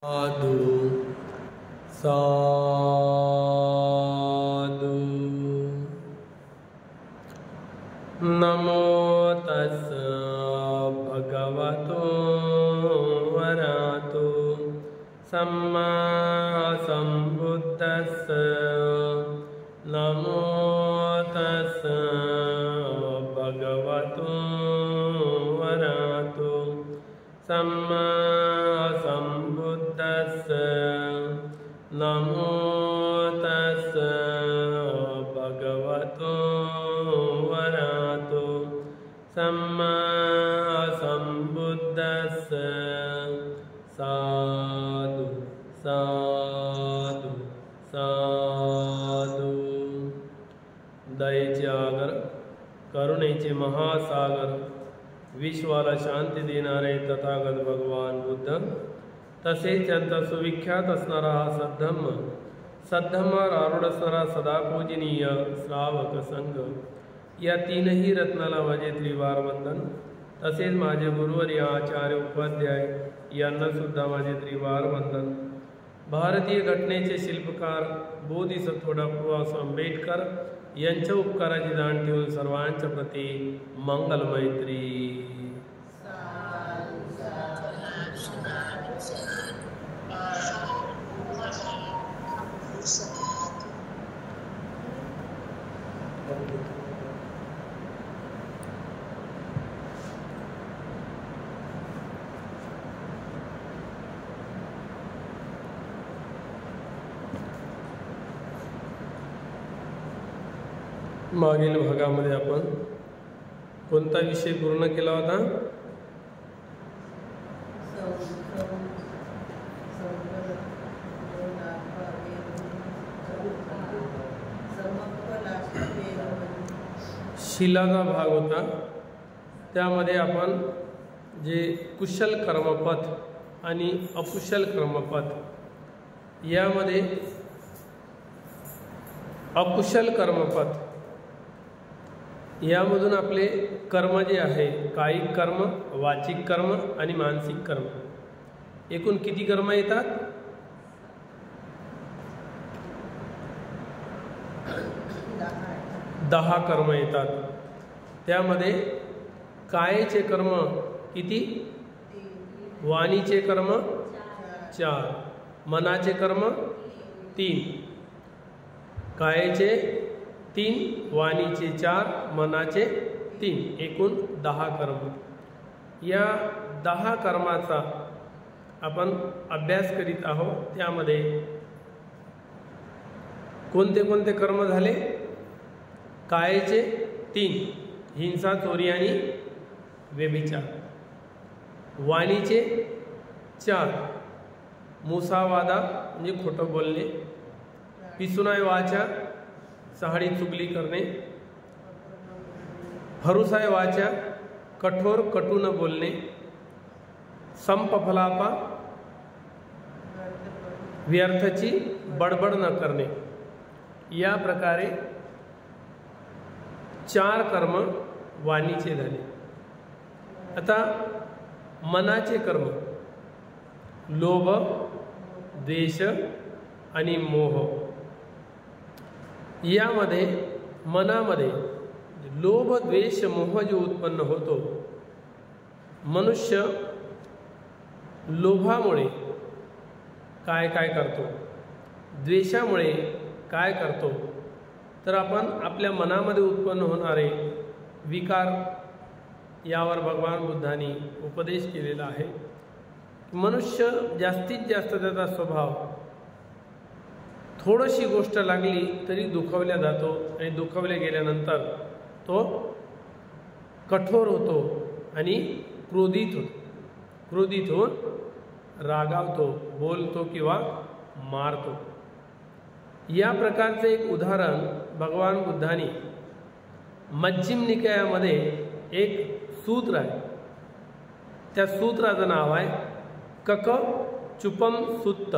साधु साधु नमो तस् भगवतो वरहतो सम्मा सम्बुद्धस्स नमो तस् भगवतो वरहतो सम्मा नमो तस् भगवतो वरहतो सम्मा सम्बुद्धस्स साधु साधु साधु। दयेचे आगर, करुणेचे महासागर, विश्वाला शांती देणारे तथागत भगवान बुद्ध, तसेच त्यांचा सुविख्यात असणारा हा सद्धम्म, सद्धम्मावर आरूढ असणारा सदा पूजनीय श्रावक संघ, या तीनही रत्नाला माझे त्रिवार वंदन। तसेच माझे गुरुवर्य आचार्य उपाध्याय यांना सुद्धा माझे त्रिवार वंदन। भारतीय घटनेचे शिल्पकार बोधिसत्व डॉ. आंबेडकर यांच्या उपकाराची जाण ठेवून सर्वांच्या प्रती मंगल मैत्री। मागील भागामध्ये आपण कोणता विषय पूर्ण केला होता? शिलाचा भाग होता। त्यामध्ये आपण जे कुशल कर्मपथ आणि अकुशल कर्मपथ, यामध्ये अकुशल कर्मपथ यामधून आपले कर्म जे आहे, कायिक कर्म, वाचिक कर्म आणि मानसिक कर्म, एकूण किती कर्म येतात? 10 कर्म येतात। त्यामध्ये कायेचे कर्म किती? वाणीचे कर्म 4, मनाचे कर्म 3, कायेचे 3, वाणीचे 4, मनाचे 3, एकूण 10 कर्म। या 10 कर्माचा आपण अभ्यास करीत आहोत। त्यामध्ये कोणते कोणते कर्म झाले? कायेचे 3, हिंसा, चोरी आणि व्यभिचार। वाणीचे 4, मुसावादा म्हणजे खोटं बोलणे, पिसुनाय वाचा, चहाडी चुगली करणे, फरुसाय वाचा, कठोर कटू न बोलणे, संपफलापा, व्यर्थची बडबड न करणे। या प्रकारे 4 कर्म वाणीचे झाले। आता मनाचे कर्म, लोभ, द्वेष आणि मोह। यामध्ये मनामध्ये लोभ, द्वेष, मोह जो उत्पन्न होतो, मनुष्य लोभामुळे काय काय करतो, द्वेषामुळे काय करतो, तर आपण आपल्या मनामध्ये उत्पन्न होणारे विकार, यावर भगवान बुद्धांनी उपदेश केलेला आहे। मनुष्य जास्तीत जास्त त्याचा स्वभाव, थोडीशी गोष्ट लागली तरी दुखावल्या जातो आणि दुखावल्या गेल्यानंतर तो कठोर होतो आणि क्रोधित होतो, क्रोधित होऊन रागावतो, बोलतो किंवा मारतो। या प्रकारचे एक उदाहरण भगवान बुद्धांनी मज्जिम निकायामध्ये एक सूत्र आहे, त्या सूत्राचं नाव आहे कक चुपम सुत्त।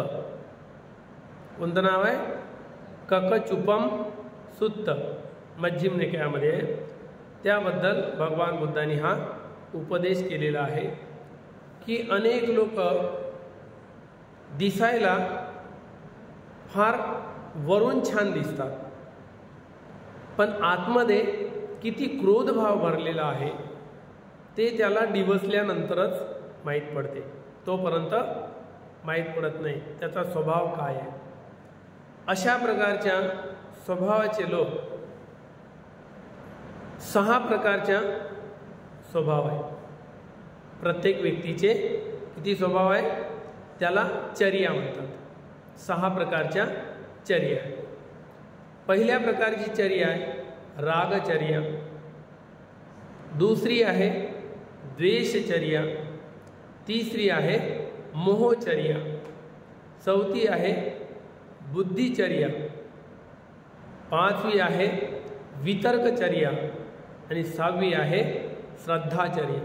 कोणतं नाव आहे? कक चुपम सुत्त, मज्जिम निकायामध्ये। त्याबद्दल भगवान बुद्धांनी हा उपदेश केलेला आहे की अनेक लोक दिसायला फार वरून छान दिसतात, पण आतमध्ये किती क्रोधभाव भरलेला आहे ते त्याला डिवचल्यानंतरच माहीत पडते. तोपर्यंत माहीत पडत नाही त्याचा स्वभाव काय आहे. अशा प्रकारच्या स्वभावाचे लोक 6 प्रकारच्या स्वभाव आहे. प्रत्येक व्यक्तीचे किती स्वभाव आहे त्याला चर्या म्हणतात. 6 प्रकारच्या चर्या. पहिल्या प्रकारची चर्या आहे रागचर्या, दुसरी आहे द्वेषचर्या, तिसरी आहे मोहचर्या, चौथी आहे बुद्धिचर्या, 5वी आहे वितर्कचर्या आणि 6वी आहे श्रद्धाचर्या.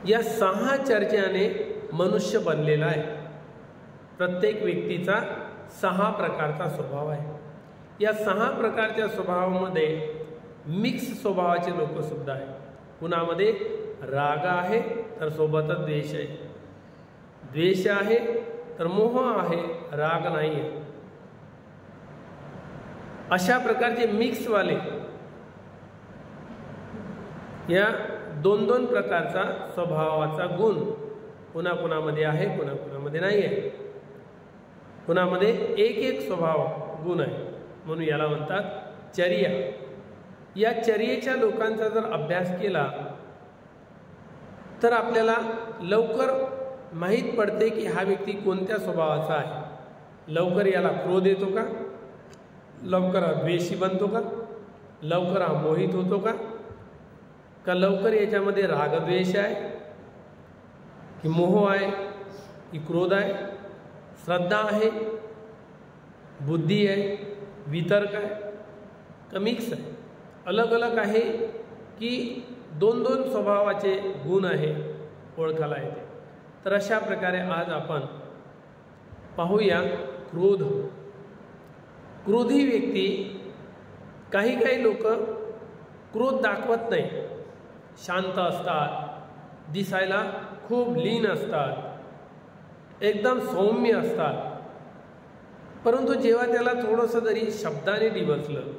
या 6 चर्याने मनुष्य बनलेला आहे. प्रत्येक व्यक्तीचा 6 प्रकारचा स्वभाव आहे. या 6 प्रकारच्या स्वभावामध्ये मिक्स स्वभावाचे लोक सुद्धा आहेत. कुणामध्ये राग आहे तर सोबतच द्वेष आहे, द्वेष आहे तर मोह आहे, राग नाही आहे. अशा प्रकारचे मिक्सवाले या 2-2 प्रकारचा स्वभावाचा गुण कुणाकुणामध्ये आहे, कुणाकुणामध्ये नाही आहे. कुणामध्ये एक स्वभाव गुण आहे, म्हणून याला म्हणतात चर्या. या चर्येच्या लोकांचा जर अभ्यास केला तर आपल्याला लवकर माहीत पडते की हा व्यक्ती कोणत्या स्वभावाचा आहे. लवकर याला क्रोध येतो का, लवकर हा द्वेषी बनतो का, लवकर हा मोहित होतो का लवकर याच्यामध्ये रागद्वेष आहे की मोह आहे की क्रोध आहे, श्रद्धा आहे, बुद्धी आहे, वितर्क आहे का मिक्स आहे, अलग अलग आहे की 2-2 स्वभावाचे गुण आहे ओळखायला येते. तर अशा प्रकारे आज आपण पाहूया क्रोध. क्रोधी व्यक्ती, काही लोक क्रोध दाखवत नाही, शांत असतात, दिसायला खूप लीन असतात, एकदम सौम्य असतात, परंतु जेव्हा त्याला थोडंसं जरी शब्दाने डिवचलं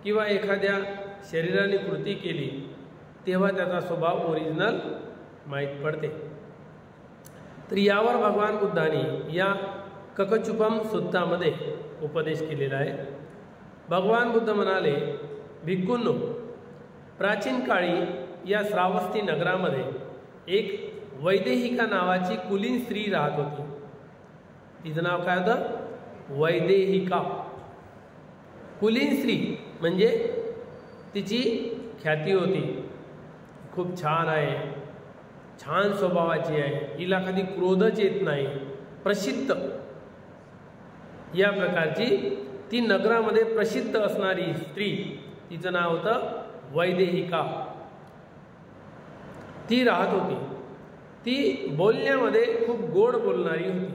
किंवा एखाद्या शरीराने कृती केली तेव्हा त्याचा स्वभाव ओरिजिनल माहीत पडते. तर यावर भगवान बुद्धांनी या ककचुपम सुत्तामध्ये उपदेश केलेला आहे. भगवान बुद्ध म्हणाले, भिक्खूंनो, प्राचीन काळी या श्रावस्ती नगरामध्ये एक वैदेहिका नावाची कुलीन स्त्री राहत होती. तिचं नाव काय होतं? वैदेहिका. कुलीन स्त्री म्हणजे तिची ख्याती होती, खूप छान आहे, छान स्वभावाची आहे, हिला कधी क्रोधच येत नाही, प्रसिद्ध. या प्रकारची ती नगरामध्ये प्रसिद्ध असणारी स्त्री, तिचं नाव होतं वैदेहिका. ती राहत होती. ती बोलण्यामध्ये खूप गोड बोलणारी होती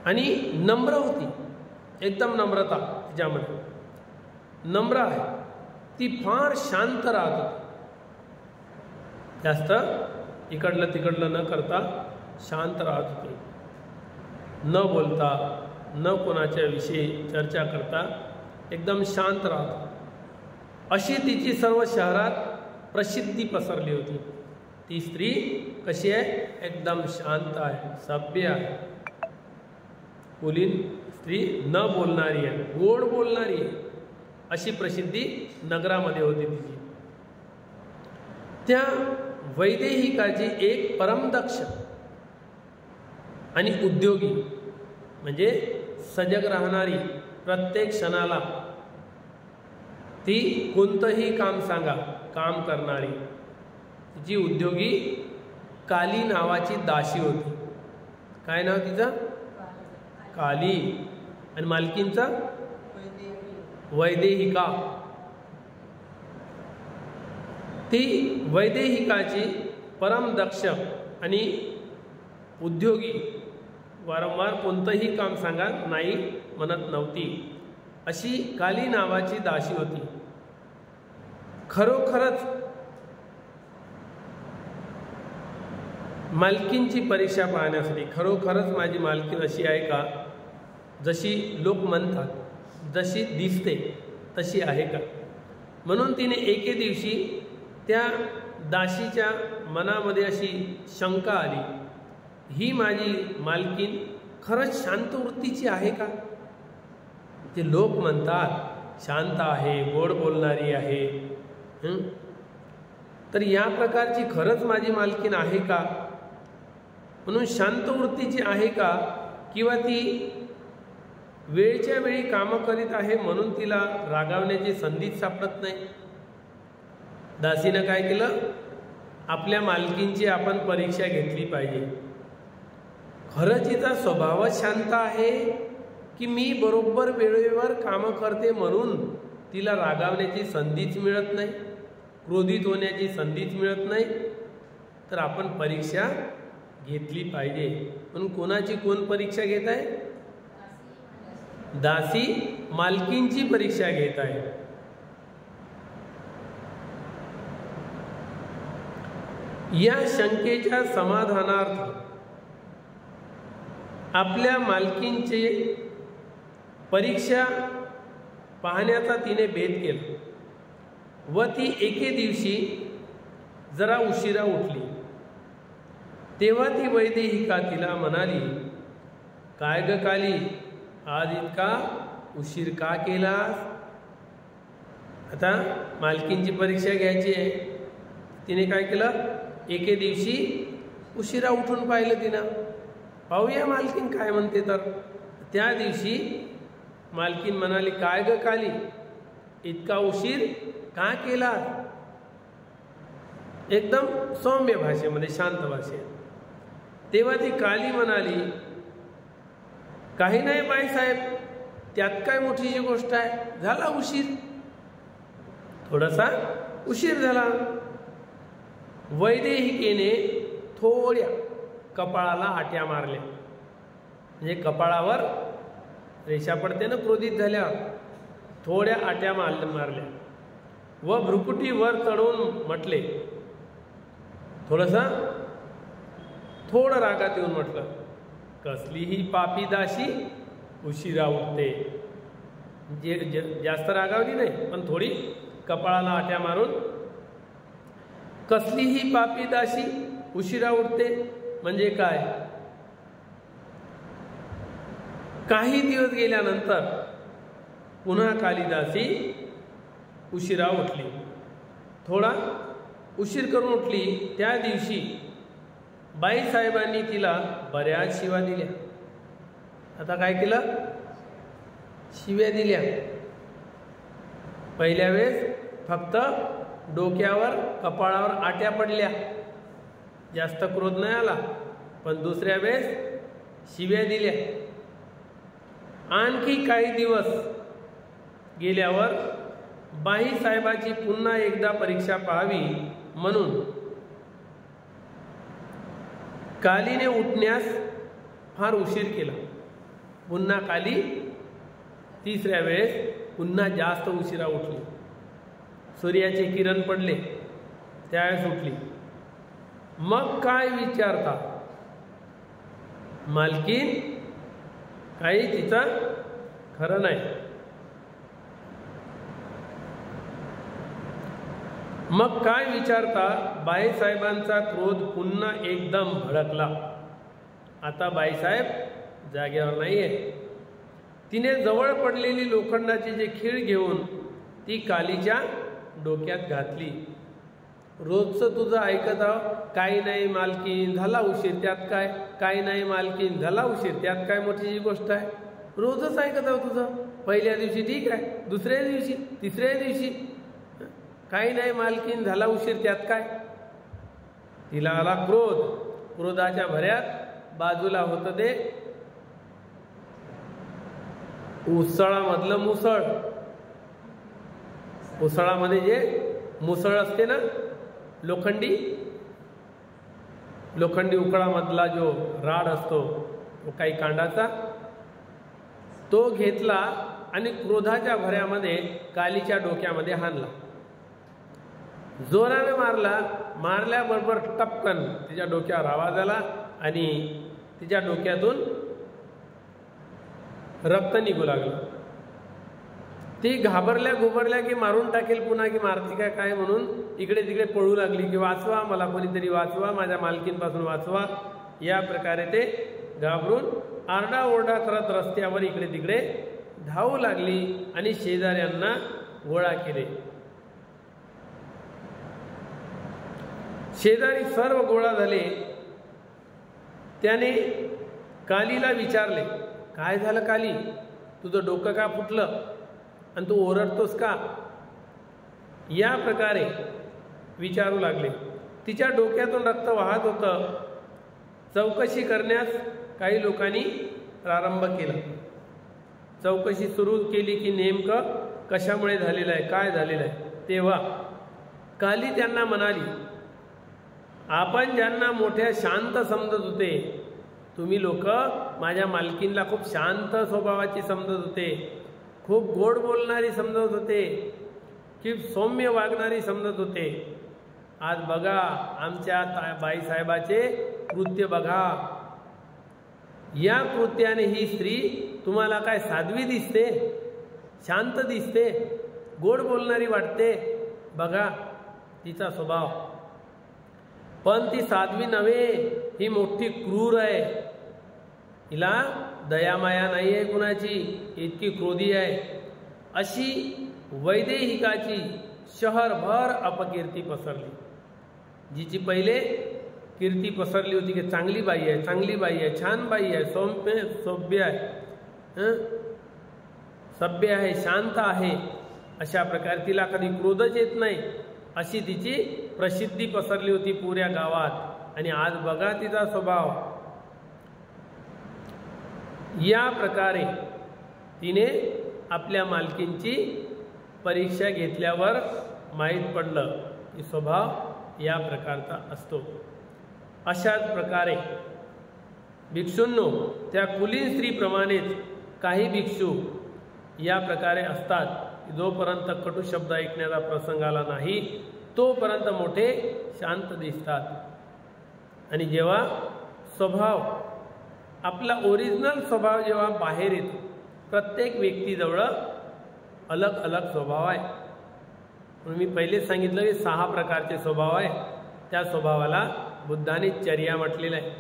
आणि नम्र होती, एकदम नम्रता तिच्यामध्ये, नम्र आहे. ती फार शांत राहत होती, जास्त इकडलं तिकडलं न करता शांत राहत होती, न बोलता, न कोणाच्या विषयी चर्चा करता एकदम शांत राहत होती. अशी तिची सर्व शहरात प्रसिद्धी पसरली होती. ती स्त्री कशी आहे? एकदम शांत आहे, सभ्य आहे, कुलीन स्त्री, न बोलणारी आहे, गोड बोलणारी आहे, अशी प्रसिद्धी नगरामध्ये होती तिची. त्या वैदेहिकाची एक परमदक्ष आणि उद्योगी म्हणजे सजग राहणारी, प्रत्येक क्षणाला ती कोणतंही काम सांगा काम करणारी तिची उद्योगी काली नावाची दासी होती. काय नाव तिचं? काली. आणि मालकींचा वैदेहिका. ती वैदेहिकाची परमदक्ष आणि उद्योगी, वारंवार कोणतंही काम सांगा नाही म्हणत नव्हती, अशी काली नावाची दासी होती. खरोखरच मालकींची परीक्षा पाहण्यासाठी खरोखरच माझी मालकीन अशी आहे का, जशी लोक म्हणतात, जशी दिसते तशी आहे का? म्हणून तिने एके दिवशी त्या दासीच्या मनामध्ये अशी शंका आली, ही माझी मालकीन खरंच शांत वृत्तीची आहे का? ते लोक म्हणतात शांत आहे, गोड बोलणारी आहे, तर या प्रकारची खरंच माझी मालकीन आहे का? म्हणून शांत वृत्तीची आहे का, किंवा ती वेळच्या वेळी कामं करीत आहे म्हणून तिला रागावण्याची संधीच सापडत नाही? दासीनं काय केलं, आपल्या मालकींची आपण परीक्षा घेतली पाहिजे. खरंच तिचा स्वभावच शांत आहे, की मी बरोबर वेळेवर कामं करते म्हणून तिला रागावण्याची संधीच मिळत नाही, क्रोधित होण्याची संधीच मिळत नाही? तर आपण परीक्षा घेतली पाहिजे. पण कोणाची कोण परीक्षा घेत आहे? दासी मालकींची परीक्षा घेत आहे. या शंकेच्या समाधानार्थ आपल्या मालकींची परीक्षा पाहण्याचा तिने भेद केला व ती एके दिवशी जरा उशिरा उठली. तेव्हा ती वैदेहिका तिला म्हणाली, काय ग काली, आज इतका उशीर का केलास? आता मालकींची परीक्षा घ्यायची आहे. तिने काय केलं, एके दिवशी उशिरा उठून पाहिलं तिनं, पाहूया मालकीन काय म्हणते. तर त्या दिवशी मालकीन म्हणाली, काय ग काली, इतका उशीर का केला? एकदम सौम्य भाषेमध्ये, शांत भाषेत. तेव्हा ती काली म्हणाली, काही नाही बाईसाहेब, त्यात काय मोठीची गोष्ट आहे, झाला उशीर, थोडासा उशीर झाला. वैदेहिकेने थोड्या कपाळाला आट्या मारल्या, म्हणजे कपाळावर रेषा पडते ना क्रोधित झाल्यावर, थोड्या आट्या मारल्या व भ्रुकुटी वर चढवून म्हटले, थोडं रागात येऊन म्हटलं, कसलीही पापी दासी उशिरा उठते. जास्त रागावली नाही, पण थोडी कपाळाला आट्या मारून, कसलीही पापी दासी उशिरा उठते म्हणजे काय? काही दिवस गेल्यानंतर पुन्हा कालिदासी उशिरा उठली, थोडा उशीर करून उठली. त्या दिवशी बाईसाहेबांनी तिला बऱ्याच शिव्या दिल्या. आता काय केलं, शिव्या दिल्या. पहिल्या वेळेस फक्त डोक्यावर कपाळावर आट्या पडल्या, जास्त क्रोध नाही आला. पण दुसऱ्या वेळेस शिव्या दिल्या. आणखी काही दिवस गेल्यावर बाईसाहेबाची पुन्हा एकदा परीक्षा पाहावी म्हणून कालीने उठण्यास फार उशीर केला. पुन्हा काली तिसऱ्या वेळेस पुन्हा जास्त उशिरा उठली. सूर्याचे किरण पडले त्यावेळेस उठली. मग काय विचारता, मालकीन काही तिचा खरं नाही. मग काय विचारता, बाईसाहेबांचा क्रोध पुन्हा एकदम भडकला. आता बाईसाहेब जागेवर नाहीये. तिने जवळ पडलेली लोखंडाची जे खीळ घेऊन ती कालीच्या डोक्यात घातली. रोजचं तुझं ऐकत आहो, काही नाही मालकीन, झाला उशीर, त्यात काय, काही नाही मालकीन, झाला उशीर, त्यात काय मोठी गोष्ट आहे. रोजच ऐकत आहो तुझं. पहिल्या दिवशी ठीक आहे, दुसऱ्या दिवशी, तिसऱ्या दिवशी काही नाही मालकीन, झाला उशीर, त्यात काय. तिला आला क्रोध. क्रोधाच्या भऱ्यात बाजूला होतं ते उसळामधलं मुसळ. उसळामध्ये जे मुसळ असते ना, लोखंडी उकळामधला जो राड असतो, तो काही कांडाचा, तो घेतला आणि क्रोधाच्या भऱ्यामध्ये कालीच्या डोक्यामध्ये हाणला. जोराने मारल्याबरोबर टपकन तिच्या डोक्यावर आवाज आला आणि तिच्या डोक्यातून रक्त निघू लागलं. ती घाबरल्या की मारून टाकेल पुन्हा, की मारती का काय म्हणून इकडे तिकडे पळू लागली, की वाचवा मला, कोणीतरी वाचवा, माझ्या मालकींपासून वाचवा. या प्रकारे ते घाबरून आरडाओरडा करत रस्त्यावर इकडे तिकडे धावू लागली आणि शेजाऱ्यांना गोळा केले. शेजारी सर्व गोळा झाले. त्याने कालीला विचारले, काय झालं काली, तुझं डोकं का फुटलं आणि तू ओरडतोस का? या प्रकारे विचारू लागले. तिच्या डोक्यातून रक्त वाहत होतं. चौकशी करण्यास काही लोकांनी प्रारंभ केला. चौकशी सुरू केली की नेमकं कशामुळे झालेलं आहे, काय झालेलं आहे. तेव्हा काली त्यांना म्हणाली, आपण ज्यांना मोठ्या शांत समजत होते, तुम्ही लोक माझ्या मालकींना खूप शांत स्वभावाची समजत होते, खूप गोड बोलणारी समजत होते, खूप सौम्य वागणारी समजत होते. आज बघा आमच्या बाईसाहेबाचे कृत्य बघा. या कृत्याने ही स्त्री तुम्हाला काय साध्वी दिसते, शांत दिसते, गोड बोलणारी वाटते. बघा तिचा स्वभाव. पण ती साध्वी नव्हे, ही मोठी क्रूर आहे. हिला दयामाया नाही आहे कुणाची, इतकी क्रोधी आहे. अशी वैदेहिकाची शहरभर अपकीर्ती पसरली. जिची पहिले कीर्ती पसरली होती की चांगली बाई आहे, चांगली बाई आहे, छान बाई आहे, सभ्य आहे, सभ्य आहे, शांत आहे, अशा प्रकारे तिला कधी क्रोधच येत नाही, अशी तिची प्रसिद्धी पसरली होती पुऱ्या गावात. आणि आज बघा तिचा स्वभाव. या प्रकारे तिने आपल्या मालकींची परीक्षा घेतल्यावर माहीत पडलं की स्वभाव या प्रकारचा असतो. अशाच प्रकारे भिक्षूंनो, त्या कुलीन स्त्रीप्रमाणेच काही भिक्षू या प्रकारे असतात की जोपर्यंत कटू शब्द ऐकण्याचा प्रसंग आला नाही तोपर्यंत मोठे शांत दिसतात. आणि जेव्हा स्वभाव आपला ओरिजिनल स्वभाव जेव्हा बाहेर येतो, प्रत्येक व्यक्तीजवळ अलग अलग स्वभाव आहे. म्हणून मी पहिलेच सांगितलं की 6 प्रकारचे स्वभाव आहे. त्या स्वभावाला बुद्धाने चर्या म्हटलेलं आहे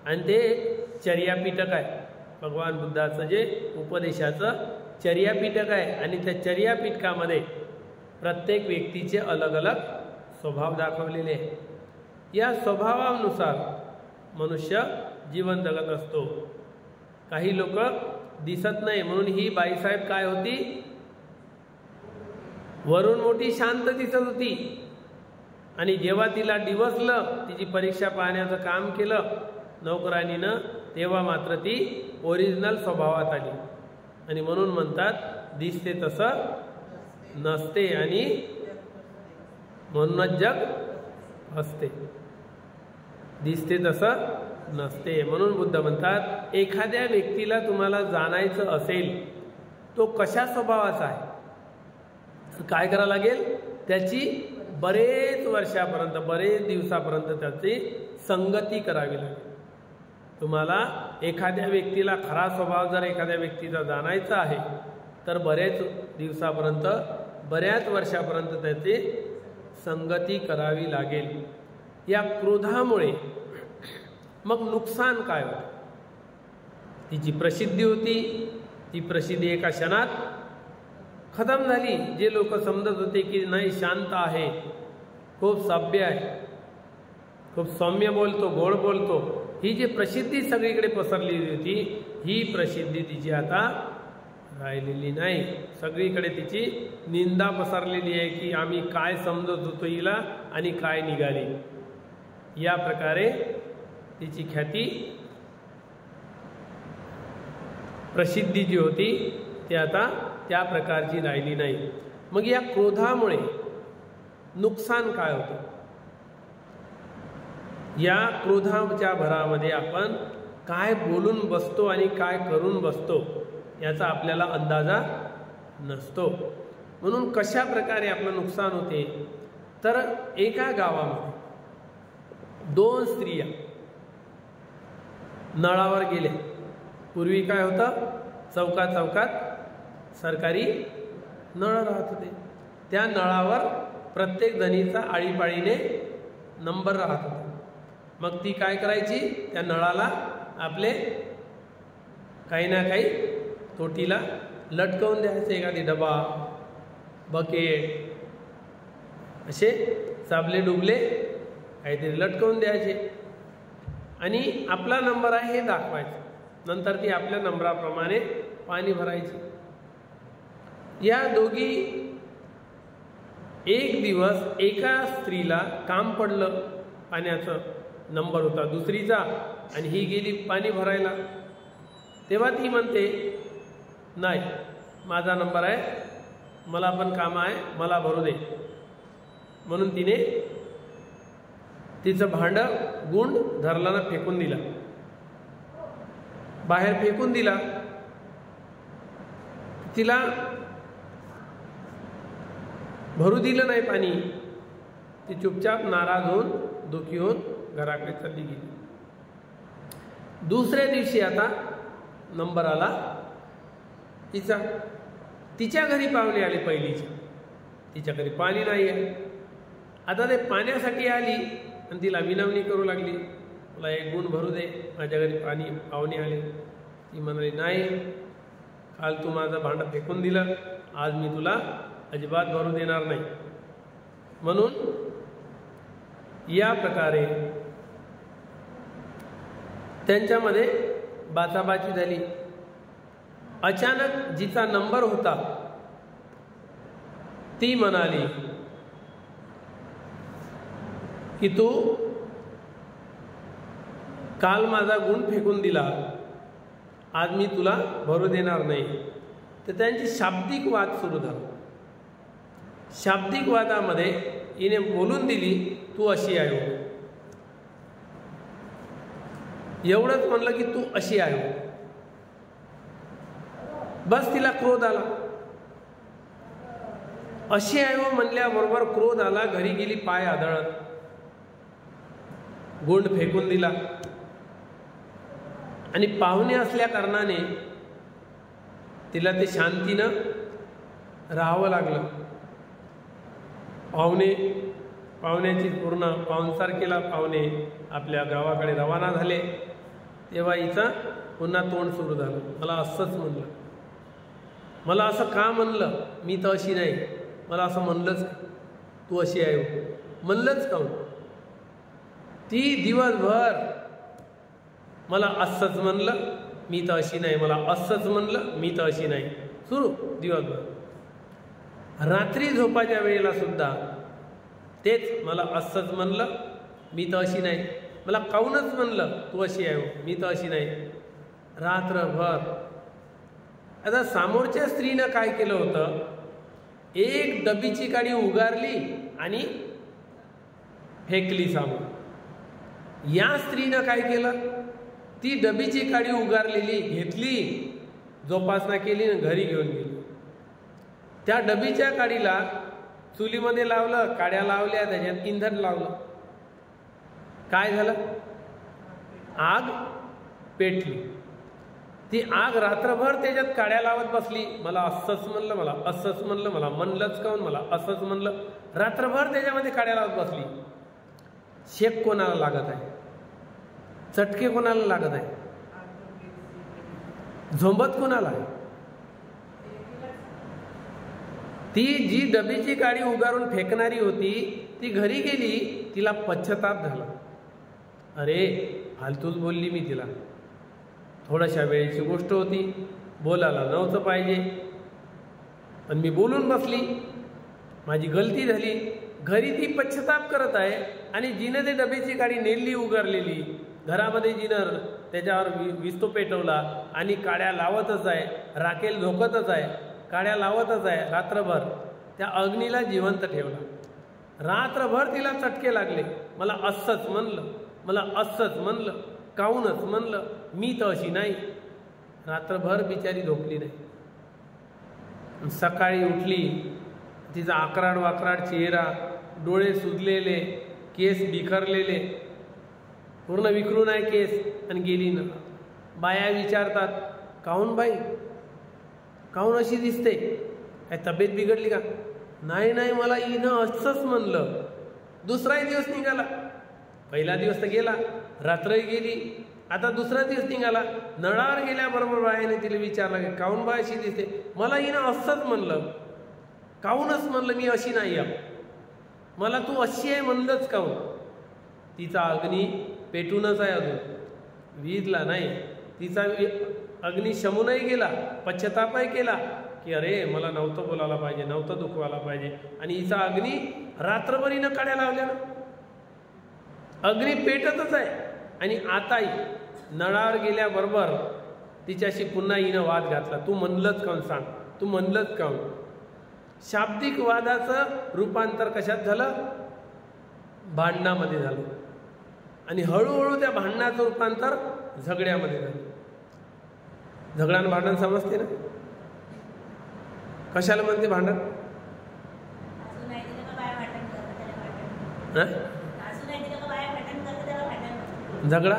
आणि ते चर्यापीठक आहे. भगवान बुद्धाचं जे उपदेशाचं चर्यापीठक आहे आणि त्या चर्यापीठकामध्ये प्रत्येक व्यक्तीचे अलग अलग स्वभाव दाखवलेले आहे. या स्वभावानुसार मनुष्य जीवन जगत असतो. काही लोक दिसत नाही म्हणून ही बाईसाहेब काय होती, वरून मोठी शांत दिसत होती आणि जेव्हा तिला डिवसलं, तिची परीक्षा पाहण्याचं काम केलं नोकरानीनं, तेव्हा मात्र ती ओरिजिनल स्वभावात आली. आणि म्हणून म्हणतात दिसते तसं नसते आणि म्हणूनच जग हसते. दिसते तसं नसते. म्हणून बुद्ध म्हणतात एखाद्या व्यक्तीला तुम्हाला जाणायचं असेल तो कशा स्वभावाचा आहे, काय करावं लागेल, त्याची बरेच वर्षापर्यंत, बरेच दिवसापर्यंत त्याची संगती करावी लागेल. तुम्हाला एखाद्या व्यक्तीला खरा स्वभाव जर एखाद्या व्यक्तीचा जाणायचा आहे तर बरेच दिवसापर्यंत, बऱ्याच वर्षापर्यंत त्याची संगती करावी लागेल. या क्रोधामुळे मग नुकसान काय होतं. तिची प्रसिद्धी होती, ती प्रसिद्धी एका क्षणात खतम झाली. जे लोक समजत होते की नाही शांत आहे, खूप सभ्य आहे, खूप सौम्य बोलतो, गोड बोलतो, ही जी प्रसिद्धी सगळीकडे पसरलेली होती, ही प्रसिद्धी तिची आता राहिलेली नाही. सगळीकडे तिची निंदा पसरलेली आहे की आम्ही काय समजत होतो हिला आणि काय निघाली. या प्रकारे तिची ख्याती, प्रसिद्धी जी होती ती आता त्या प्रकारची राहिली नाही. मग या क्रोधामुळे नुकसान काय होतं. या क्रोधाच्या भरामध्ये आपण काय बोलून बसतो आणि काय करून बसतो याचा आपल्याला अंदाजा नसतो. म्हणून कशा प्रकारे आपलं नुकसान होते तर एका गावामध्ये 2 स्त्रिया नळावर गेल्या. पूर्वी काय होतं, चौकात चौकात सरकारी नळ राहत होते. त्या नळावर प्रत्येक जणीचा आळीपाळीने नंबर राहत होता. मग ती काय करायची, त्या नळाला आपले काही ना काही तोटीला लटकवून द्यायचे. एखादी डबा, बकेट, असे साबले डुबले काहीतरी लटकवून द्यायचे आणि आपला नंबर आहे हे दाखवायचं. नंतर ती आपल्या नंबराप्रमाणे पाणी भरायची. या दोघी एक दिवस एका स्त्रीला काम पडलं, पाण्याचं नंबर होता दुसरीचा आणि ही गेली पाणी भरायला. तेव्हा ती म्हणते, नाही माझा नंबर आहे, मला पण काम आहे, मला भरू दे. म्हणून तिने तिचं भांडं गुंड धरलाना फेकून दिला, बाहेर फेकून दिला. तिला भरू दिलं नाही पाणी. ती चुपचाप नाराज होऊन दुखी होऊन घराकडे चालली गेली. दुसऱ्या दिवशी आता नंबर आला तिचा. तिच्या घरी पाहुणे आले पहिलीच्या. तिच्या घरी पाणी नाही आहे. आता ते पाण्यासाठी आली आणि तिला विनवणी करू लागली, मला एक गुण भरू दे, माझ्या घरी पाहुणे आले. ती म्हणाली, नाही, काल तू माझं भांडं फेकून दिलं, आज मी तुला अजिबात भरू देणार नाही. म्हणून या प्रकारे त्यांच्यामध्ये बाचाबाची झाली. अचानक जिचा नंबर होता ती म्हणाली की तू काल माझा गुण फेकून दिला, आज मी तुला भरू देणार नाही. तर त्यांची शाब्दिक वाद सुरू झाला. शाब्दिक वादामध्ये हिने बोलून दिली, तू अशी आहे हो. एवढंच म्हणलं की तू अशी आहे हो. बस तिला क्रोध आला. अशी आहे हो म्हणल्याबरोबर क्रोध आला. घरी गेली, पाय आदळत, गुंड फेकून दिला. आणि पाहुणे असल्या कारणाने तिला ते शांतीनं राहावं लागलं. पाहुण्याची पूर्ण पाहुणचार केला. पाहुणे आपल्या गावाकडे रवाना झाले. तेव्हा हिचा पुन्हा तोंड सुरू झालं, मला असंच म्हणलं, मला असं का म्हणलं, मी तर अशी नाही, मला असं म्हणलंच, तू अशी आहे म्हणलंच काहून. ती दिवसभर मला असंच म्हणलं, मी तर अशी नाही, मला असंच म्हणलं, मी तर अशी नाही, सुरू दिवसभर. रात्री झोपाच्या वेळेला सुद्धा तेच, मला असंच म्हणलं, मी तर अशी नाही, मला काहूनच म्हणलं, तू अशी आहे, मी तर अशी नाही, रात्रभर. आता समोरच्या स्त्रीनं काय केलं होतं, एक डबीची काडी उगारली आणि फेकली सामोर. या स्त्रीनं काय केलं, ती डबीची काडी उगारलेली घेतली, जोपासना केली आणि घरी घेऊन गेली. त्या डबीच्या काडीला चुलीमध्ये लावलं, काड्या लावल्या, त्याच्यात इंधन लावलं. काय झालं, आग पेटली. ती आग रात्रभर त्याच्यात काड्या लावत बसली, मला असंच म्हणलं, मला असंच म्हणलं, मला म्हणलंच काहून, मला असंच म्हणलं, रात्रभर त्याच्यामध्ये काड्या लावत बसली. शेक कोणाला लागत आहे, चटके कोणाला लागत आहे, झोंबत कोणाला आहे. ती जी डबीची काडी उगारून फेकणारी होती ती घरी गेली, तिला पश्चाताप झाला. अरे फालतूच बोलली मी तिला, थोड्याशा वेळेची गोष्ट होती, बोलायला नव्हतं पाहिजे, पण मी बोलून बसली, माझी गलती झाली. घरी ती पश्चाताप करत आहे आणि जिनं ते डबेची काडी नेली उगारलेली, घरामध्ये जिनं त्याच्यावर विस्तू पेटवला आणि काड्या लावतच आहे, राखेल झोकतच आहे, काड्या लावतच आहे रात्रभर. त्या अग्नीला जिवंत ठेवला. रात्रभर तिला चटके लागले, मला असंच म्हणलं, मला असंच म्हणलं, काहूनच म्हणलं, मी तर अशी नाही. रात्रभर बिचारी झोपली नाही. सकाळी उठली, तिचा आकराड वाकराड चेहरा, डोळे सुजलेले, केस बिखरलेले, पूर्ण विखरून आहे केस आणि गेली ना. बाया विचारतात, काहून बाई, काहून अशी दिसते, काय तब्येत बिघडली का? नाही नाही, मला हिनं असंच म्हणलं. दुसराही दिवस निघाला, पहिला दिवस तर गेला, रात्रही गेली, आता दुसरा दिवस निघाला. नळावर गेल्याबरोबर बायाने तिला विचारलं की काहून बाय अशी दिसते? मला हिनं असंच म्हणलं. काहूनच म्हणलं मी अशी नाही आहे, मला तू अशी आहे म्हणलंच काहून? तिचा अग्नी पेटूनच आहे, अजून विजला नाही. तिचा अग्नी शमूनही गेला, पश्चातापही केला की अरे मला नव्हतं बोलायला पाहिजे, नव्हतं दुखवायला पाहिजे. आणि हिचा अग्नी रात्रभरीनं काड्या लावल्या ना, अग्नी पेटतच आहे. आणि आताही नळावर गेल्याबरोबर तिच्याशी पुन्हा हिनं वाद घातला. तू म्हणलंच काहून सांग, तू म्हणलंच काहून? शाब्दिक वादाचं रूपांतर कशात झालं? भांडणामध्ये झालं. आणि हळूहळू त्या भांडणाचं रूपांतर झगड्यामध्ये झालं. झगडा भांडण समजते ना? कशाला म्हणते भांडण? झगडा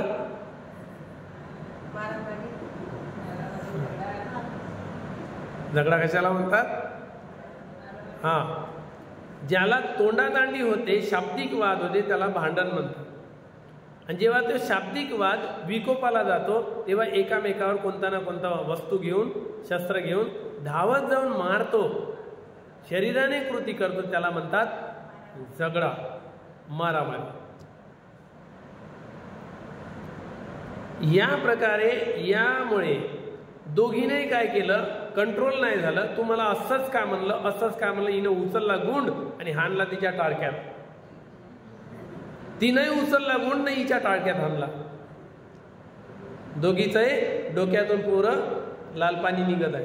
झगडा कशाला म्हणतात? हा, ज्याला तोंडातांडी होते, शाब्दिक वाद होते, त्याला भांडण म्हणतात. आणि जेव्हा तो शाब्दिक वाद विकोपाला जातो तेव्हा एकामेकावर कोणता ना कोणता वस्तू घेऊन, शस्त्र घेऊन धावत जाऊन मारतो, शरीराने कृती करतो, त्याला म्हणतात झगडा, मारामारी. या प्रकारे यामुळे दोघीने काय केलं? कंट्रोल नाही झालं. तू मला असंच काय म्हणलं, असंच काय म्हणलं. हिनं उचलला गुंड आणि हाणला तिच्या टाळक्यात. तिनंही उचलला गुंड नाही, हिच्या टाळक्यात हाणला. दोघीचंही डोक्यातून पूर्ण लाल पाणी निघत आहे.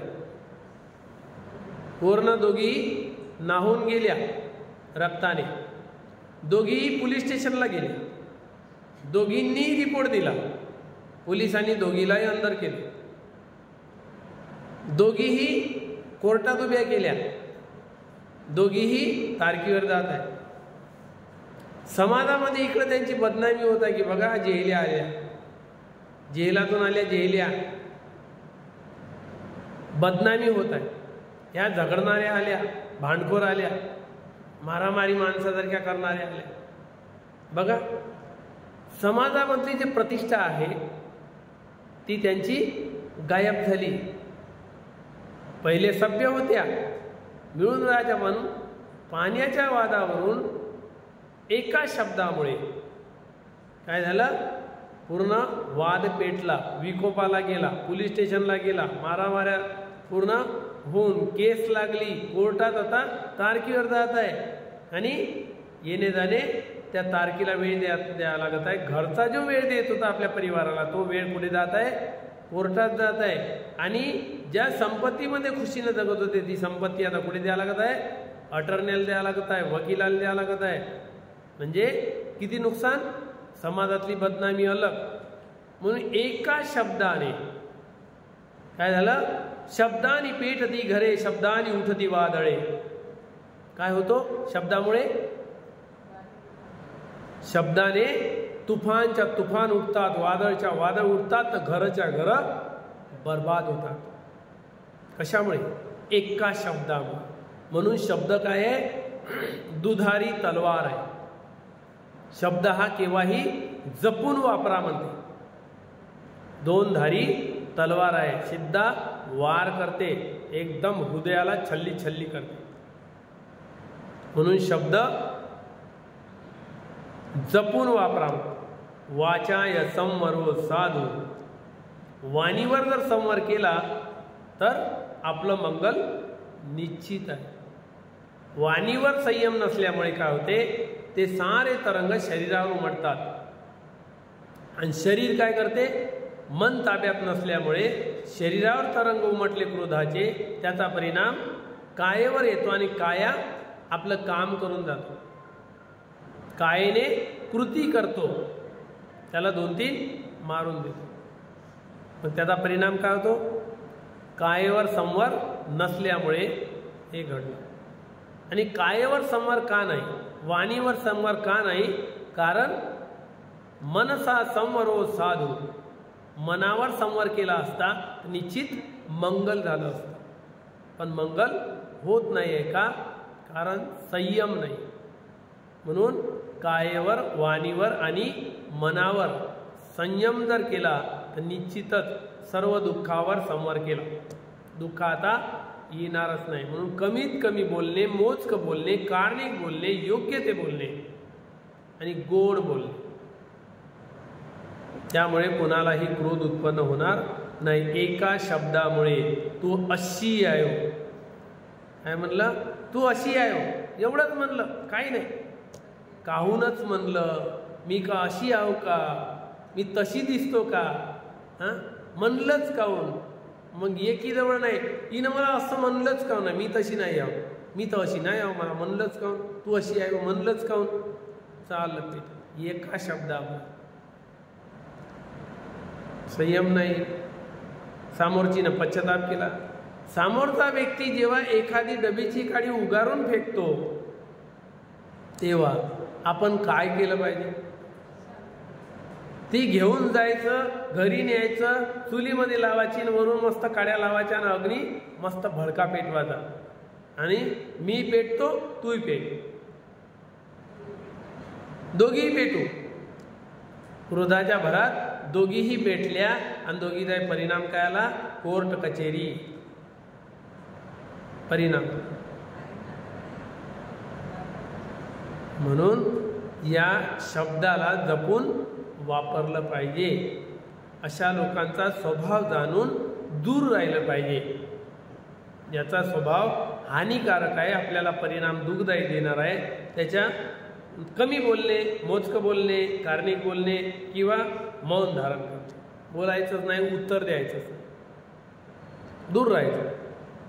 पूर्ण दोघी नाहून गेल्या रक्ताने. दोघीही पोलीस स्टेशनला गेल्या. दोघींनी रिपोर्ट दिला. पोलिसांनी दोघीलाही अंदर केले. दोघीही कोर्टात उभ्या केल्या. दोघीही तारकीवर जात आहे. समाजामध्ये इकडे त्यांची बदनामी होत आहे की बघा जेहल्या आल्या, जेलातून आल्या जेहल्या, बदनामी होत आहे. ह्या झगडणाऱ्या आल्या, भांडखोर आल्या, मारामारी माणसासारख्या करणाऱ्या आल्या. बघा, समाजामधली जी प्रतिष्ठा आहे ती त्यांची गायब झाली. पहिले सभ्य होत्या, मिळून राहायच्या, पण पाण्याच्या वादावरून एका शब्दामुळे काय झालं? पूर्ण वाद पेटला, विकोपाला गेला, पोलीस स्टेशनला गेला, मारामाऱ्या पूर्ण होऊन केस लागली, कोर्टात आता तारखीवर जात आहे. आणि येणे जाणे त्या तारखेला वेळ द्यावा लागत आहे. घरचा जो वेळ देत होता आपल्या परिवाराला तो वेळ कुठे जात आहे? कोर्टात जात आहे. आणि ज्या संपत्तीमध्ये खुशीनं जगत होते ती संपत्ती आता कुठे द्यावं लागत आहे? अटर्नेला द्यावं लागत आहे, वकिलाला द्यावं लागत आहे. म्हणजे किती नुकसान? समाजातली बदनामी अलग. म्हणून एका शब्दाने काय झालं? शब्दानी पेटती घरे, शब्दानी उठती वादळे. काय होतो शब्दामुळे? शब्दाने तुफानच्या तुफान उठतात, वादळच्या वादळ उठतात, तर घरच्या घर बर्बाद होतात. कशामुळे? एका शब्दामुळे. म्हणून शब्द काय आहे? दुधारी तलवार आहे. शब्द हा केव्हाही जपून वापरा म्हणते. दोन धारी तलवार आहे, सिद्धा वार करते, एकदम हृदयाला छल्ली छल्ली करते. म्हणून शब्द जपून वापरा. वाचाय संवरो साधू. वाणीवर जर संवर केला तर आपलं मंगल निश्चित आहे. वाणीवर संयम नसल्यामुळे काय होते? ते सारे तरंग शरीरावर उमटतात. आणि शरीर काय करते? मन ताब्यात नसल्यामुळे शरीरावर तरंग उमटले क्रोधाचे, त्याचा परिणाम कायेवर येतो आणि काया आपलं काम करून जातो. कायेने कृती करतो, त्याला 2-3 मारून देतो. पण त्याचा परिणाम काय होतो? कायेवर संवर नसल्यामुळे हे घडलं. आणि कायेवर संवर का नाही? वाणीवर संवर का नाही? कारण मनसा संवरो साधू, मनावर संवर केला असता निश्चित मंगल झालं असतं, पण मंगल होत नाही आहे का? कारण संयम नाही. म्हणून कायेवर, वाणीवर आणि मनावर संयम जर केला तर निश्चितच सर्व दुःखावर संवर केला, दुःख आता येणारच नाही. म्हणून कमीत कमी बोलणे, मोजकं बोलणे, कारणिक बोलणे, योग्य ते बोलणे आणि गोड बोलणे, त्यामुळे कोणालाही क्रोध उत्पन्न होणार नाही. एका शब्दामुळे तू अशी आयो, काय म्हणलं? तू अशी आयो, एवढंच म्हणलं, काही नाही. काहूनच म्हणलं, मी का अशी आहो का, मी तशी दिसतो का, हां म्हणलंच काहून? मग एकीजवळ नाही, हिनं मला असं म्हणलंच काहून, मी तशी नाही आहो, मी तर अशी नाही आहो, मला म्हणलंच काहून, तू अशी आहे म्हणलंच काहून? चाललं ते एका शब्दावर. संयम नाही. समोरचीनं पश्चाताप केला. समोरचा व्यक्ती जेव्हा एखादी डबीची काडी उगारून फेकतो तेव्हा आपण काय केलं पाहिजे? ती घेऊन जायचं, घरी न्यायचं, चुलीमध्ये लावायची, वरून मस्त काड्या लावायच्या आणि अग्नी मस्त भडका पेटवायचा आणि मी पेटतो तूही पेट, दोघीही पेटू. क्रोधाच्या भरात दोघीही पेटल्या आणि दोघीचा परिणाम काय आला? कोर्ट कचेरी परिणाम. म्हणून या शब्दाला जपून वापरलं पाहिजे. अशा लोकांचा स्वभाव जाणून दूर राहिलं पाहिजे. याचा स्वभाव हानिकारक आहे, आपल्याला परिणाम दुःखदायी देणार आहे. त्याच्या कमी बोलणे, मोजकं बोलणे, कारणिक बोलणे किंवा मौन धारण करणे, बोलायचंच नाही, उत्तर द्यायचंच नाही, दूर राहायचं,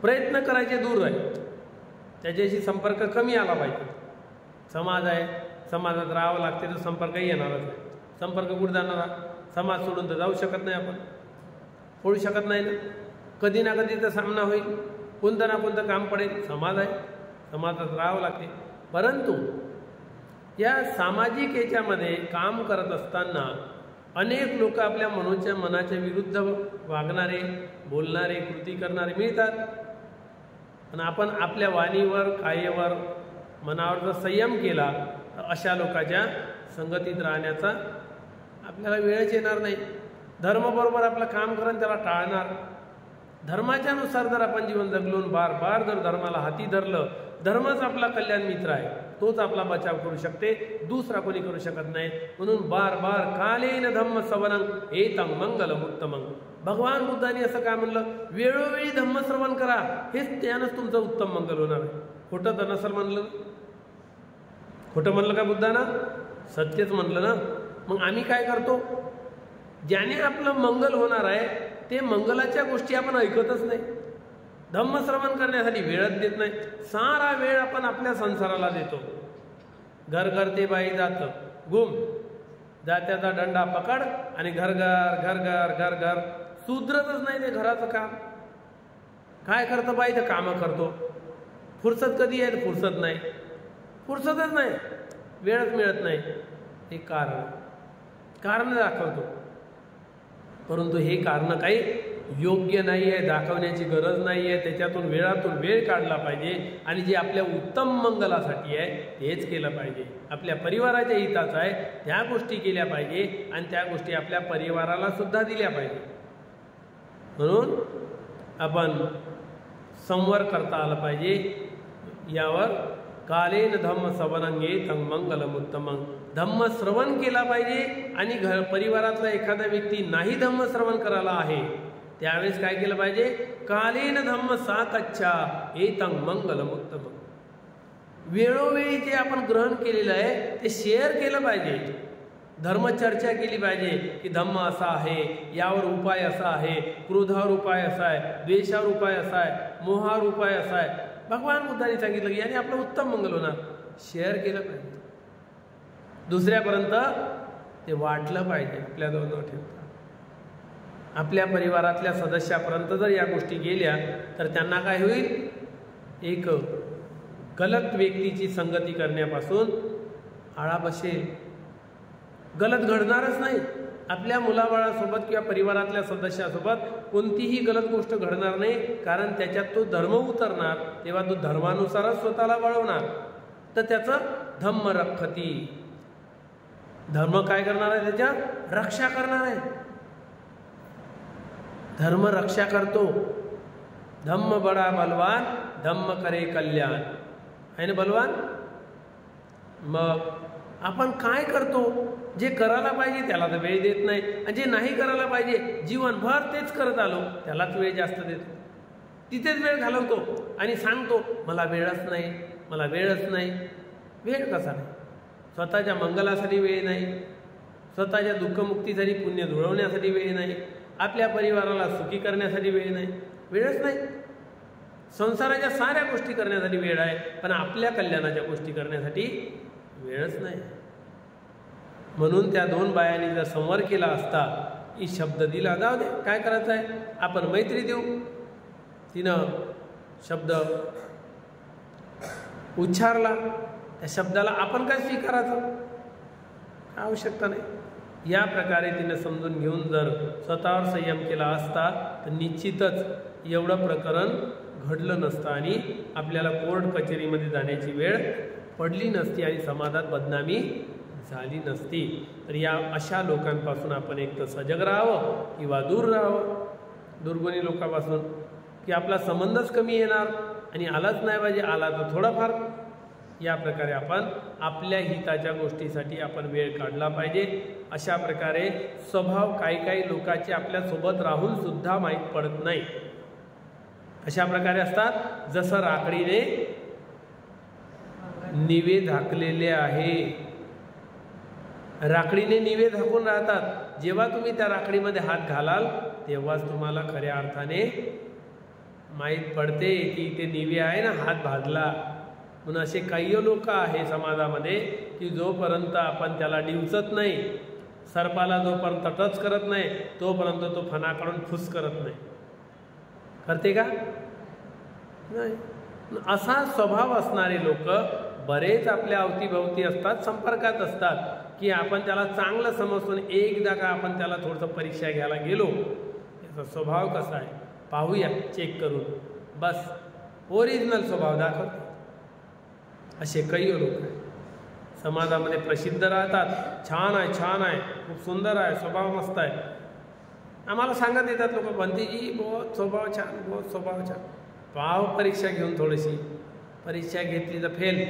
प्रयत्न करायचे दूर राहायचे, त्याच्याशी संपर्क कमी आला पाहिजे. समाज आहे, समाजात राहावं लागते तर संपर्कही येणारच आहे. संपर्क कुठे जाणारा? समाज सोडून तर जाऊ शकत नाही, आपण पडू शकत नाही ना. कधी ना कधी तर सामना होईल, कोणतं ना कोणतं काम पडेल. समाज आहे, समाजात राहावं लागते. परंतु या सामाजिक याच्यामध्ये काम करत असताना अनेक लोक आपल्या मनाच्या विरुद्ध वागणारे, बोलणारे, कृती करणारे मिळतात. पण आपण आपल्या वाणीवर, कायेवर, मनावर जर संयम केला तर अशा लोकांच्या संगतीत राहण्याचा आपल्याला वेळच येणार नाही. धर्माबरोबर आपलं काम करून त्याला टाळणार. धर्माच्या नुसार जर आपण जीवन जगलो, बार बार जर धर्माला हाती धरलं, धर्मच आपला कल्याण मित्र आहे, तोच आपला बचाव करू शकते, दुसरा कोणी करू शकत नाही. म्हणून बार बार कालेन धम्म श्रवणं एतं मंगलम उत्तमं. भगवान बुद्धांनी असं काय म्हणलं? वेळोवेळी धम्मश्रवण करा, हेच त्यानंच तुमचं उत्तम मंगल होणार आहे. खोटं तर नसल म्हणलं, खोटं म्हणलं का बुद्धानं? सत्यच म्हणलं ना. मग आम्ही काय करतो? ज्याने आपलं मंगल होणार आहे ते मंगलाच्या गोष्टी आपण ऐकतच नाही, धम्मश्रवण करण्यासाठी वेळच देत नाही. सारा वेळ आपण आपल्या संसाराला देतो. घर घर ते बाई जातं गुम, जात्याचा दंडा पकड आणि घर घर घर घर घर घर, सुधरतच नाही ते घराचं काम. काय करतं बाई? तर कामं करतो. फुरसत कधी आहे? फुरसत नाही, फुरसतच नाही, वेळच मिळत नाही. हे कारण दाखवतो, परंतु हे कारण काही योग्य नाही आहे, दाखवण्याची गरज नाही आहे. त्याच्यातून वेळातून वेळ काढला पाहिजे आणि जे आपल्या उत्तम मंगलासाठी आहे तेच केलं पाहिजे. आपल्या परिवाराच्या हिताचं आहे त्या गोष्टी केल्या पाहिजे आणि त्या गोष्टी आपल्या परिवाराला सुद्धा दिल्या पाहिजे. म्हणून आपण संवर करता आलं पाहिजे. यावर कालेन धम्म श्रवणंगे तं मंगलम उत्तमं. धम्म श्रवण केला पाहिजे आणि परिवारातला एखादा व्यक्ती नाही धम्म श्रवण करायला आहे त्यावेळेस काय केलं पाहिजे? कालेन धम्म साकच्छा एतं मंगलम उत्तमं. वेळोवेळी जे आपण ग्रहण केलेलं आहे ते शेअर केलं पाहिजे. धर्मचर्चा केली पाहिजे की धम्म असा आहे, यावर उपाय असा आहे, क्रोधावर उपाय असा आहे, द्वेषावर उपाय असा आहे, मोहावर उपाय असा आहे. भगवान बुद्धांनी सांगितलं की याने आपलं उत्तम मंगल होणार. शेअर केलं पाहिजे, दुसऱ्यापर्यंत ते वाटलं पाहिजे. आपल्याजवळ न ठेवता आपल्या परिवारातल्या सदस्यापर्यंत जर या गोष्टी गेल्या तर त्यांना काय होईल? एक गलत व्यक्तीची संगती करण्यापासून आळा बसेल, गलत घडणारच नाही. आपल्या मुलाबाळासोबत किंवा परिवारातल्या सदस्यासोबत कोणतीही गलत गोष्ट घडणार नाही, कारण त्याच्यात तो धर्म उतरणार, तेव्हा तो धर्मानुसारच स्वतःला वळवणार. तर त्याचं धम्म रक्षती, धर्म काय करणार आहे, त्याच्या रक्षा करणार आहे. धर्म रक्षा करतो. धम्म बडा बलवान, धम्म करे कल्याण, आहे ना बलवान. मग आपण काय करतो, जे करायला पाहिजे त्याला तर वेळ देत नाही, आणि जे नाही करायला पाहिजे जीवनभर तेच करत आलो त्यालाच वेळ जास्त देतो, तिथेच वेळ घालवतो आणि सांगतो मला वेळच नाही, मला वेळच नाही. वेळ कसा नाही? स्वतःच्या मंगलासाठी वेळ नाही, स्वतःच्या दुःखमुक्तीसाठी पुण्य जुळवण्यासाठी वेळ नाही, आपल्या परिवाराला सुखी करण्यासाठी वेळ नाही, वेळच नाही. संसाराच्या साऱ्या गोष्टी करण्यासाठी वेळ आहे, पण आपल्या कल्याणाच्या गोष्टी करण्यासाठी वेळच नाही. म्हणून त्या दोन बायांनी जर संवाद केला असता, की शब्द दिला, जाऊ दे काय करायचं आहे, आपण मैत्री देऊ, तिनं शब्द उच्चारला, त्या शब्दाला आपण काय स्वीकारायचं, काय आवश्यकता नाही. या प्रकारे तिने समजून घेऊन जर स्वतःवर संयम केला असता तर निश्चितच एवढं प्रकरण घडलं नसतं आणि आपल्याला कोर्ट कचेरीमध्ये जाण्याची वेळ पडली नसती आणि समाजात बदनामी झाली नसती. तर या अशा लोकांपासून आपण एक तर सजग राहावं किंवा दूर राहावं, दुर्गुणी लोकांपासून, की आपला संबंधच कमी येणार आणि आलाच नाही पाहिजे, आला तर थोडाफार. या प्रकारे आपण आपल्या हिताच्या गोष्टीसाठी आपण वेळ काढला पाहिजे. अशा प्रकारे स्वभाव काही लोकांचे आपल्यासोबत राहून सुद्धा माहीत पडत नाही. अशा प्रकारे असतात जसं राखडीने निवे झाकलेले आहे. राखडीने निवे झाकून राहतात. जेव्हा तुम्ही त्या राखडीमध्ये हात घालाल तेव्हाच तुम्हाला खऱ्या अर्थाने माहीत पडते की ते निवे आहे ना, हात भाजला. म्हणून असे काही लोक आहे समाजामध्ये की जोपर्यंत आपण त्याला डिवचत नाही, सर्पाला जोपर्यंत टच करत नाही तोपर्यंत तो फणा काढून फुस करत नाही. करते का नाही? असा स्वभाव असणारे लोक बरेच आपल्या अवतीभवती असतात, संपर्कात असतात, की आपण त्याला चांगलं समजून एकदा का आपण त्याला थोडंसं परीक्षा घ्यायला गेलो, त्याचा स्वभाव कसा आहे पाहूया चेक करून, बस ओरिजिनल स्वभाव दाखवतो. असे काही लोक आहेत समाजामध्ये प्रसिद्ध राहतात, छान आहे, छान आहे, खूप सुंदर आहे, स्वभाव मस्त आहे. आम्हाला सांगत येतात लोक, बंतीजी बहुत स्वभाव छान, बहुत स्वभाव छान. पाव परीक्षा घेऊन थोडीशी, परीक्षा घेतली तर फेल.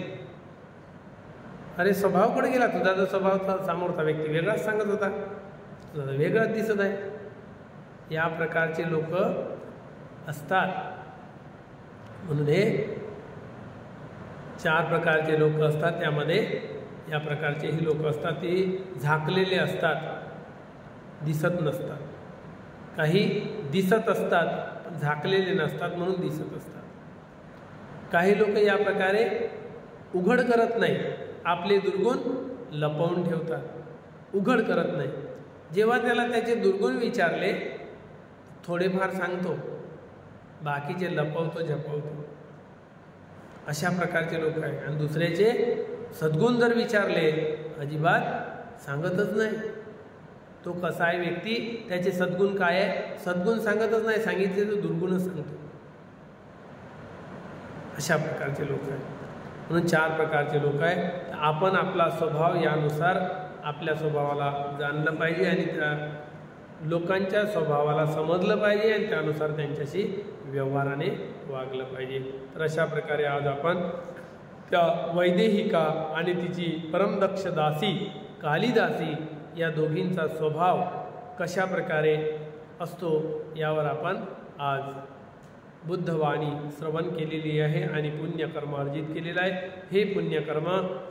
अरे स्वभाव कुठे गेला तुझा? जो स्वभाव समोरचा व्यक्ती वेगळाच सांगत होता, तुझा वेगळाच दिसत आहे. या प्रकारचे लोक असतात. म्हणून हे 4 प्रकारचे लोक असतात. त्यामध्ये या प्रकारचे ही लोक असतात, ते झाकलेले असतात, दिसत नसतात. काही दिसत असतात पण झाकलेले नसतात म्हणून दिसत असतात. काही लोक या प्रकारे उघड करत नाही, आपले दुर्गुण लपवून ठेवतात, उघड करत नाही. जेव्हा त्याला त्याचे दुर्गुण विचारले थोडेफार सांगतो, बाकीचे लपवतो झपवतो. अशा प्रकारचे लोक आहे. आणि दुसऱ्याचे सद्गुण जर विचारले अजिबात सांगतच नाही. तो कसा आहे व्यक्ती, त्याचे सद्गुण काय आहे सद्गुण सांगतच नाही, सांगितले तर दुर्गुणच सांगतो. अशा प्रकारचे लोक आहेत. म्हणून 4 प्रकारचे लोक आहेत. आपण आपला स्वभाव यानुसार आपल्या स्वभावाला जाणलं पाहिजे आणि त्या लोकांच्या स्वभावाला समजलं पाहिजे आणि त्यानुसार त्यांच्याशी व्यवहाराने वागलं पाहिजे. तर अशा प्रकारे आज आपण त्या वैदेहिका आणि तिची परमदक्ष दासी कालिदासी या दोघींचा स्वभाव कशा प्रकारे असतो यावर आपण आज बुद्धवाणी श्रवण केलेली आहे आणि पुण्यकर्म अर्जित केलेलं आहे. हे पुण्यकर्म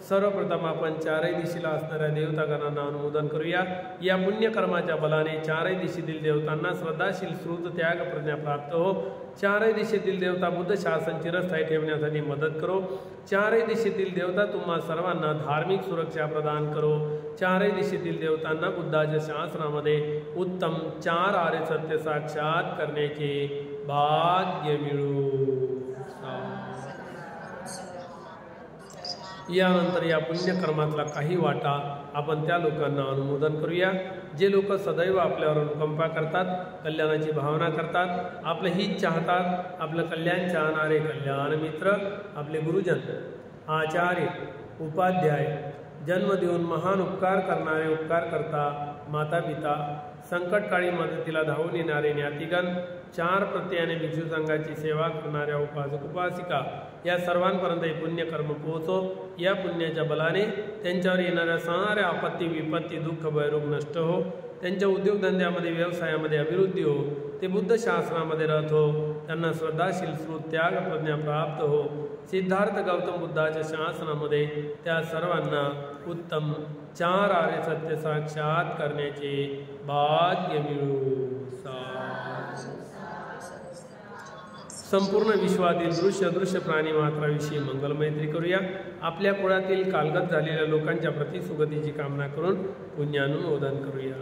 सर्वप्रथम आपण 4ही दिशेला असणाऱ्या देवतागणांना अनुमोदन करूया. या पुण्यकर्माच्या बलाने 4ही दिशेतील देवतांना श्रद्धाशील श्रुत त्याग प्रज्ञा प्राप्त हो. 4ही दिशेतील देवता बुद्ध शासन चिरस्थायी ठेवण्यासाठी मदत करो. 4ही दिशेतील देवता तुम्हा सर्वांना धार्मिक सुरक्षा प्रदान करो. 4ही दिशेतील देवतांना बुद्धाच्या शासनामध्ये उत्तम 4 आर्य सत्य साक्षात करण्याचे भाग्य मिळो. यानंतर या पुण्यकर्मातला काही वाटा आपण त्या लोकांना अनुमोदन करूया जे लोक सदैव आपल्यावर अनुकंपा करतात, कल्याणाची भावना करतात, आपलं हित चाहतात, आपलं कल्याण चाहणारे कल्याण मित्र, आपले गुरुजन, आचार्य, उपाध्याय, जन्म देऊन महान उपकार करणारे उपकारकर्ता, माता पिता, संकटकाळी मदतीला धावून येणारे ज्ञातिगण, 4 प्रत्ययाने भिक्षू संघाची सेवा करणाऱ्या उपासक उपासिका या सर्वांपर्यंत हे पुण्यकर्म पोहोचो। या पुण्याच्या बलाने त्यांच्यावर येणाऱ्या साऱ्या आपत्ती, विपत्ती, दुःख, भयरोग नष्ट हो, त्यांच्या उद्योगधंद्यामध्ये, व्यवसायामध्ये अभिवृद्धी हो, ते बुद्ध शासनामध्ये राहत हो, त्यांना श्रद्धाशील श्रुत त्याग प्रज्ञा प्राप्त हो, सिद्धार्थ गौतम बुद्धाच्या शासनामध्ये त्या सर्वांना उत्तम 4 आर्य सत्य साक्षात करण्याचे भाग्य मिळो। संपूर्ण विश्वातील दृश्य प्राणी मात्राविषयी मंगलमैत्री करूया। आपल्या कुळातील कालगत झालेल्या लोकांच्या प्रति सुगतीची कामना करून पुण्यानुमोदन करूया।